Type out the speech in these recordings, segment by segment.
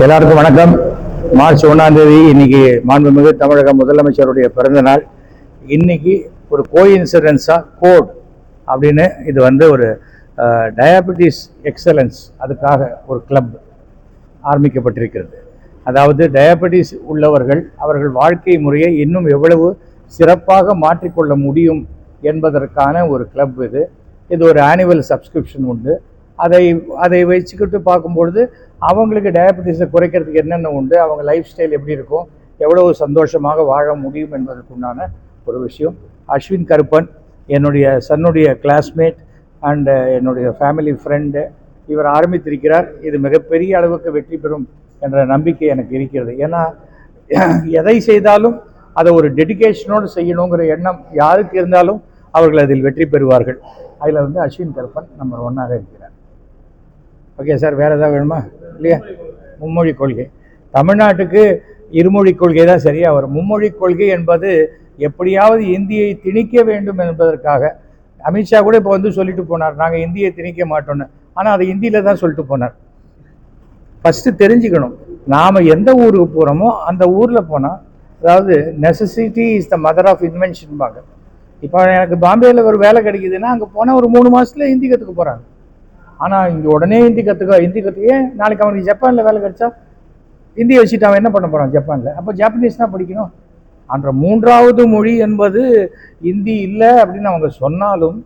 எல்லாருக்கும் வணக்கம். மார்ச் 1ஆம் தேதி இன்னைக்கு மாண்புமிகு தமிழக முதலமைச்சருடைய பிறந்த நாள். இன்னைக்கு ஒரு கோஇன்சிடென்ஸா கோட் அப்படின்னு இது ஒரு டயபெட்டிஸ் எக்ஸலன்ஸ் அதுக்காக ஒரு கிளப் ஆரம்பிக்கப்பட்டிருக்கிறது. அதாவது டயபெட்டிஸ் உள்ளவர்கள் அவர்கள் வாழ்க்கை முறையை இன்னும் எவ்வளவு சிறப்பாக மாற்றிக்கொள்ள முடியும் என்பதற்கான ஒரு கிளப் இது. இது ஒரு ஆனுவல் சப்ஸ்கிரிப்ஷன் உண்டு. அதை வச்சுக்கிட்டு பார்க்கும்பொழுது அவங்களுக்கு டயபெட்டிஸை குறைக்கிறதுக்கு என்னென்ன உண்டு, அவங்க லைஃப் ஸ்டைல் எப்படி இருக்கும், எவ்வளவு சந்தோஷமாக வாழ முடியும் என்பதற்குண்டான ஒரு விஷயம். அஸ்வின் கருப்பன் என்னுடைய சன்னுடைய கிளாஸ்மேட் அண்டு என்னுடைய ஃபேமிலி ஃப்ரெண்டு, இவர் ஆரம்பித்திருக்கிறார். இது மிகப்பெரிய அளவுக்கு வெற்றி பெறும் என்ற நம்பிக்கை எனக்கு இருக்கிறது. ஏன்னா எதை செய்தாலும் அதை ஒரு டெடிகேஷனோடு செய்யணுங்கிற எண்ணம் யாருக்கு இருந்தாலும் அவர்கள் அதில் வெற்றி பெறுவார்கள். அதில் அஸ்வின் கருப்பன் நம்பர் 1ஆக இருக்கிறார். ஓகே சார், வேறு ஏதாவது வேணுமா? இல்லையா? மும்மொழி கொள்கை தமிழ்நாட்டுக்கு இருமொழி கொள்கை தான் சரியாக வரும். மும்மொழி கொள்கை என்பது எப்படியாவது இந்தியை திணிக்க வேண்டும் என்பதற்காக அமித்ஷா கூட இப்போ சொல்லிட்டு போனார், நாங்கள் இந்தியை திணிக்க மாட்டோன்னு. ஆனால் அதை ஹிந்தியில் தான் சொல்லிட்டு போனார். ஃபஸ்ட்டு தெரிஞ்சுக்கணும், நாம் எந்த ஊருக்கு போகிறோமோ அந்த ஊரில் போனால், அதாவது necessity is the mother of invention பாங்க. இப்போ எனக்கு பாம்பேயில் ஒரு வேலை கிடைக்குதுன்னா அங்கே போனால் ஒரு 3 மாதத்தில் ஹிந்தி கற்றுக்க போகிறாங்க. ஆனால் இங்கே உடனே ஹிந்தி கற்றுக்க நாளைக்கு அவனுக்கு ஜப்பானில் வேலை கிடைச்சா ஹிந்தியை வச்சுட்டு அவன் என்ன பண்ண போகிறான் ஜப்பானில்? அப்போ ஜாப்பனீஸ் தான் படிக்கணும். அன்ற 3வது மொழி என்பது ஹிந்தி இல்லை அப்படின்னு அவங்க சொன்னாலும்,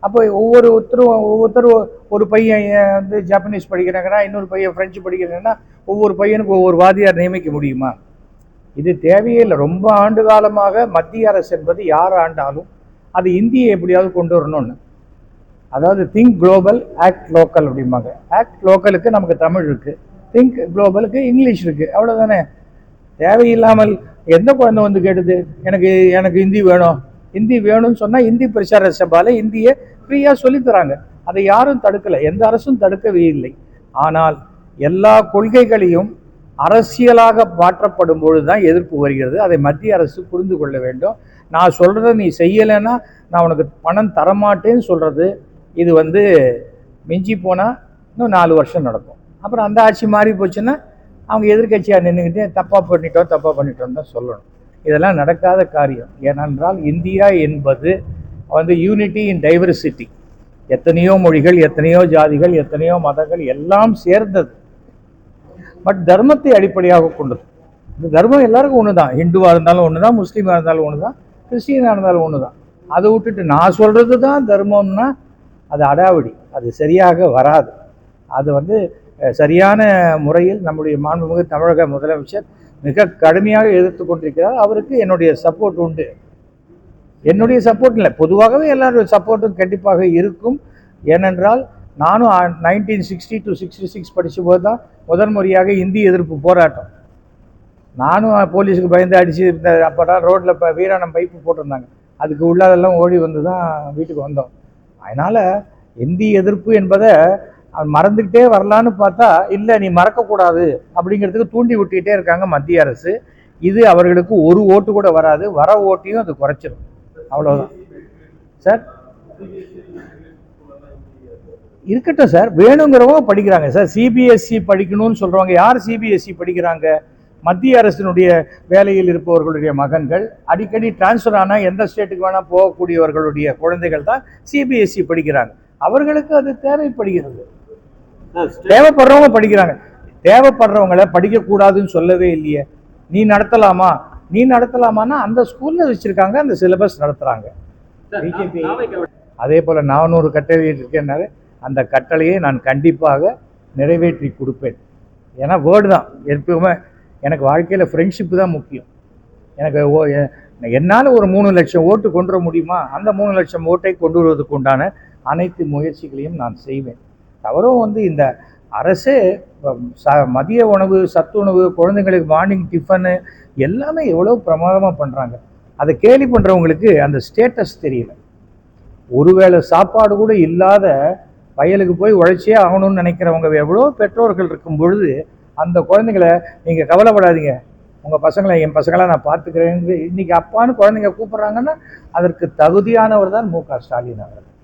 அப்போ ஒவ்வொருத்தரும் ஒரு பையன் ஜாப்பனீஸ் படிக்கிறாங்கன்னா, இன்னொரு பையன் ஃப்ரெஞ்சு படிக்கிறாங்கன்னா, ஒவ்வொரு பையனுக்கு ஒவ்வொரு வாதியார் நியமிக்க முடியுமா? இது தேவையே இல்லை. ரொம்ப ஆண்டு காலமாக மத்திய அரசு என்பது யார் ஆண்டாலும் அது இந்தியை எப்படியாவது கொண்டு வரணும்னு. அதாவது திங்க் குளோபல் ஆக்ட் லோக்கல் அப்படிம்பாங்க. ஆக்ட் லோக்கலுக்கு நமக்கு தமிழ் இருக்குது, திங்க் குளோபலுக்கு இங்கிலீஷ் இருக்குது, அவ்வளோதானே. தேவையில்லாமல் எந்த குழந்தை கேட்டுது எனக்கு ஹிந்தி வேணும்னு சொன்னால் இந்தி பிரச்சார சபாவில் இந்தியை ஃப்ரீயாக சொல்லித்தராங்க. அதை யாரும் தடுக்கலை, எந்த அரசும் தடுக்கவே இல்லை. ஆனால் எல்லா கொள்கைகளையும் அரசியலாக மாற்றப்படும் பொழுது தான் எதிர்ப்பு வருகிறது. அதை மத்திய அரசு புரிந்து கொள்ள வேண்டும். நான் சொல்கிறத நீ செய்யலைன்னா நான் உனக்கு பணம் தரமாட்டேன்னு சொல்கிறது, இது மிஞ்சி போனால் இன்னும் 4 வருஷம் நடக்கும். அப்புறம் அந்த ஆட்சி மாறி போச்சுன்னா அவங்க எதிர்கட்சியாக நின்றுக்கிட்டு தப்பாக பண்ணிட்டோம் தான் சொல்லணும். இதெல்லாம் நடக்காத காரியம். ஏனென்றால் இந்தியா என்பது யூனிட்டி இன் டைவர்சிட்டி. எத்தனையோ மொழிகள், எத்தனையோ ஜாதிகள், எத்தனையோ மதங்கள் எல்லாம் சேர்ந்தது. பட் தர்மத்தை அடிப்படையாக கொண்டது. இந்த தர்மம் எல்லாருக்கும் ஒன்று தான். ஹிந்துவாக இருந்தாலும் ஒன்று தான், முஸ்லீமாக இருந்தாலும் ஒன்று தான், கிறிஸ்டியனாக இருந்தாலும் ஒன்று தான். அதை விட்டுட்டு நான் சொல்கிறது தான் தர்மம்னா அது அடாவடி, அது சரியாக வராது. அது சரியான முறையில் நம்முடைய மாண்புமிகு தமிழக முதலமைச்சர் மிக கடுமையாக எதிர்த்து கொண்டிருக்கிறார். அவருக்கு என்னுடைய சப்போர்ட் உண்டு. என்னுடைய சப்போர்ட் இல்லை, பொதுவாகவே எல்லாருடைய சப்போர்ட்டும் கண்டிப்பாக இருக்கும். ஏனென்றால் நானும் 1960 to 66 படித்தபோது தான் முதன் முறையாக இந்தி எதிர்ப்பு போராட்டம். நானும் போலீஸுக்கு பயந்து அடித்து அப்போ தான் ரோட்டில் இப்போ வீராணம் பைப்பு போட்டிருந்தாங்க, அதுக்கு உள்ளதெல்லாம் ஓடி வந்து தான் வீட்டுக்கு வந்தோம். அதனால் இந்தி எதிர்ப்பு என்பதை மறந்துக்கிட்டே வரலான்னு பார்த்தா, இல்லை நீ மறக்கக்கூடாது அப்படிங்கிறதுக்கு தூண்டி விட்டுக்கிட்டே இருக்காங்க மத்திய அரசு. இது அவர்களுக்கு ஒரு ஓட்டு கூட வராது, வர ஓட்டையும் அது குறைச்சிடும், அவ்வளோதான் சார். இருக்கட்டும் சார், வேணுங்கிறவங்க படிக்கிறாங்க சார். சிபிஎஸ்சி படிக்கணும்னு சொல்கிறவங்க யார் சிபிஎஸ்சி படிக்கிறாங்க? மத்திய அரசினுடைய வேலையில் இருப்பவர்களுடைய மகன்கள், அடிக்கடி டிரான்ஸ்ஃபர் ஆனால் எந்த ஸ்டேட்டுக்கு வேணால் போகக்கூடியவர்களுடைய குழந்தைகள் தான் சிபிஎஸ்சி படிக்கிறாங்க. அவர்களுக்கு அது தேவைப்படுகிறது. தேவைப்படுறவங்க படிக்கிறாங்க. தேவைப்படுறவங்கள படிக்கக்கூடாதுன்னு சொல்லவே இல்லையே. நீ நடத்தலாமான்னா அந்த ஸ்கூலில் வச்சுருக்காங்க, அந்த சிலபஸ் நடத்துகிறாங்க. பிஜேபி அதே போல் 400 கட்டளை இருக்கேன்னாரு, அந்த கட்டளையை நான் கண்டிப்பாக நிறைவேற்றி கொடுப்பேன். ஏன்னா வேர்டு தான் எப்பவுமே. எனக்கு வாழ்க்கையில் ஃப்ரெண்ட்ஷிப்பு தான் முக்கியம். என்னால் ஒரு 3 லட்சம் ஓட்டு கொண்டு வர முடியுமா? அந்த 3 லட்சம் ஓட்டை கொண்டு வருவதற்கு உண்டான அனைத்து முயற்சிகளையும் நான் செய்வேன். தவறும் இந்த அரசே மதிய உணவு, சத்துணவு, குழந்தைங்களுக்கு மார்னிங் டிஃபனு எல்லாமே எவ்வளோ பிரமாதமாக பண்ணுறாங்க. அதை கேலி பண்ணுறவங்களுக்கு அந்த ஸ்டேட்டஸ் தெரியல. ஒருவேளை சாப்பாடு கூட இல்லாத வயலுக்கு போய் உழைச்சே ஆகணும்னு நினைக்கிறவங்க எவ்வளோ பெற்றோர்கள் இருக்கும் பொழுது, அந்த குழந்தைங்களை நீங்கள் கவலைப்படாதீங்க, உங்கள் பசங்களை என் பசங்களாம் நான் பார்த்துக்கிறேன்னு இன்றைக்கி அப்பான்னு குழந்தைங்க கூப்பிட்றாங்கன்னா அதற்கு தகுதியானவர் தான் மு.க. ஸ்டாலின் அவர்கள்.